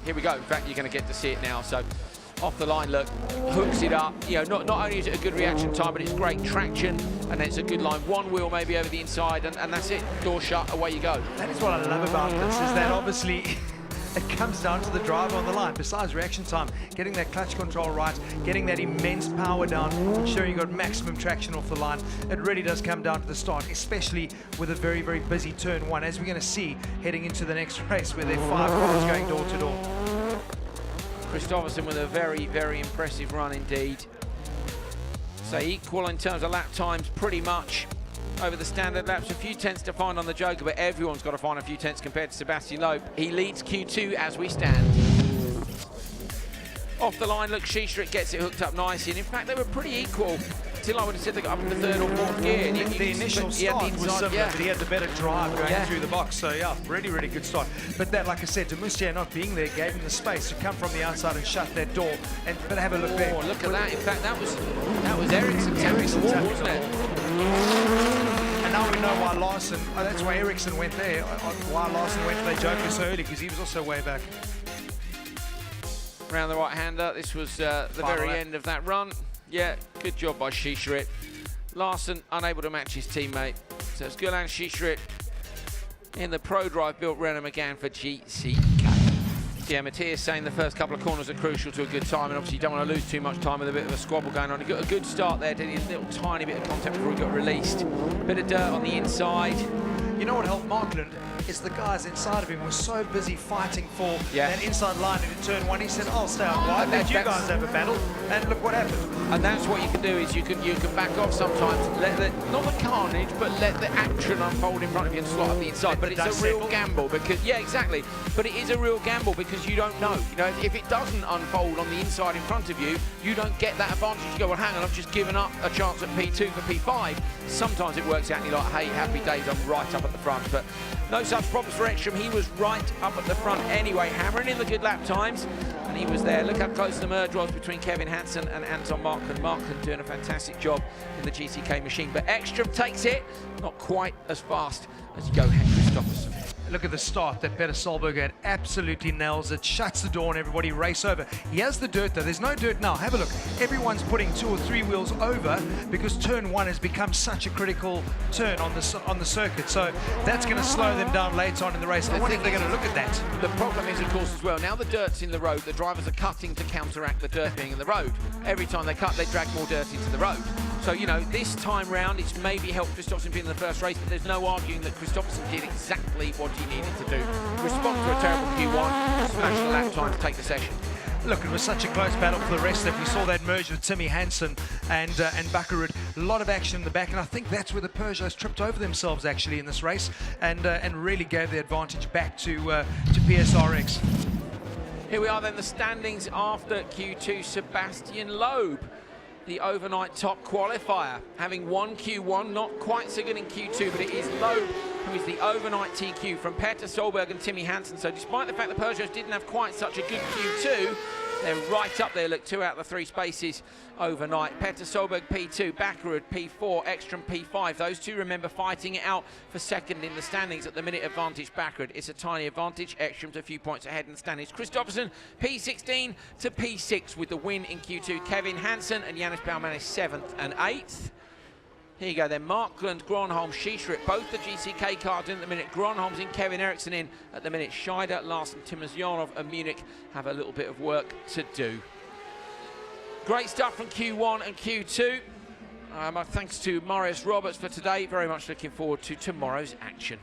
Here we go. In fact, you're going to get to see it now. So off the line, look, hooks it up. You know, not only is it a good reaction time, but it's great traction, and it's a good line. One wheel maybe over the inside, and that's it. Door shut, away you go. That is what I love about this, is that obviously it comes down to the driver on the line. Besides reaction time, getting that clutch control right, getting that immense power down, ensuring you've got maximum traction off the line. It really does come down to the start, especially with a very, very busy turn one, as we're going to see heading into the next race where there are 5 cars going door to door. Kristoffersson with a very, very impressive run indeed. So equal in terms of lap times, pretty much over the standard laps. A few tenths to find on the Joker, but everyone's got to find a few tenths compared to Sebastian Loeb. He leads Q2 as we stand. Off the line, look, Schiestrit gets it hooked up nicely, and in fact they were pretty equal till I would have said they got up in the 3rd or 4th gear. The initial start was similar, but he had the better drive going through the box. So yeah, really, really good start. But that, like I said, de Moustier not being there gave him the space to come from the outside and shut that door. But have a look there. Oh, look at that! In fact, that was Ericsson tapping the wall, wasn't it? And now we know why Larson. Oh, that's why Ericsson went there. Why Larson went for that Joker so early, because he was also way back. Round the right-hander. This was the very end of that run. Yeah, good job by Schiestrit. Larson unable to match his teammate. So it's Gulan Schiestrit in the Pro Drive built Renault Megane for GCK. Yeah, Matthias saying the first couple of corners are crucial to a good time, and obviously you don't want to lose too much time with a bit of a squabble going on. He got a good start there, did he? A little tiny bit of contact before he got released. Bit of dirt on the inside. You know what helped Markland is the guys inside of him were so busy fighting for that inside line in turn one. He said, I'll stay out wide, let you guys have a battle, and look what happened. And that's what you can do, is you can back off sometimes, let not the carnage, but let the action unfold in front of you and slot up the inside. But it's a real gamble, because exactly. But it is a real gamble because you don't know. You know, if it doesn't unfold on the inside in front of you, you don't get that advantage. You go, well, hang on, I've just given up a chance at P2 for P5. Sometimes it works out and you're like, hey, happy days, I'm right up at the front. But no such problems for Ekstrom. He was right up at the front anyway, hammering in the good lap times, and he was there. Look how close the merge was between Kevin Hansen and Anton Markland. Markland doing a fantastic job in the GCK machine, but Ekstrom takes it, not quite as fast as Johan Kristoffersson. Look at the start that Peter Solberg had. Absolutely nails it, shuts the door, and everybody race over. He has the dirt though. There's no dirt now. Have a look. Everyone's putting 2 or 3 wheels over because turn 1 has become such a critical turn on the circuit. So that's going to slow them down later on in the race. I wonder if they're going to look at that. The problem is, of course, as well, now the dirt's in the road, the drivers are cutting to counteract the dirt being in the road. Every time they cut, they drag more dirt into the road. So, you know, this time round, it's maybe helped Kristoffersson being in the first race, but there's no arguing that Kristoffersson did exactly what he needed to do. Respond to a terrible Q1, smash the lap time to take the session. Look, it was such a close battle for the rest of it. We saw that merge with Timmy Hansen and Bakkerud. A lot of action in the back, and I think that's where the Peugeots tripped over themselves actually in this race, and really gave the advantage back to PSRX. Here we are then, the standings after Q2. Sebastian Loeb, the overnight top qualifier, having won Q1, not quite so good in Q2, but it is Loeb who is the overnight TQ from Peter Solberg and Timmy Hansen. So despite the fact the Peugeots didn't have quite such a good Q2, they're right up there. Look, 2 out of the 3 spaces overnight. Peter Solberg P2, Bakkerud P4, Ekstrom P5. Those two, remember, fighting it out for second in the standings. At the minute, advantage Bakkerud. It's a tiny advantage. Ekstrom's a few points ahead in the standings. Kristoffersson P16 to P6 with the win in Q2. Kevin Hansen and Janis Baumanis 7th and 8th. Here you go then, Markland, Gronholm, Schiestrit, both the GCK cars in at the minute. Gronholm's in, Kevin Eriksson in at the minute. Scheider, Larson, Timosyanov and Munich have a little bit of work to do. Great stuff from Q1 and Q2. My thanks to Marius Roberts for today. Very much looking forward to tomorrow's action.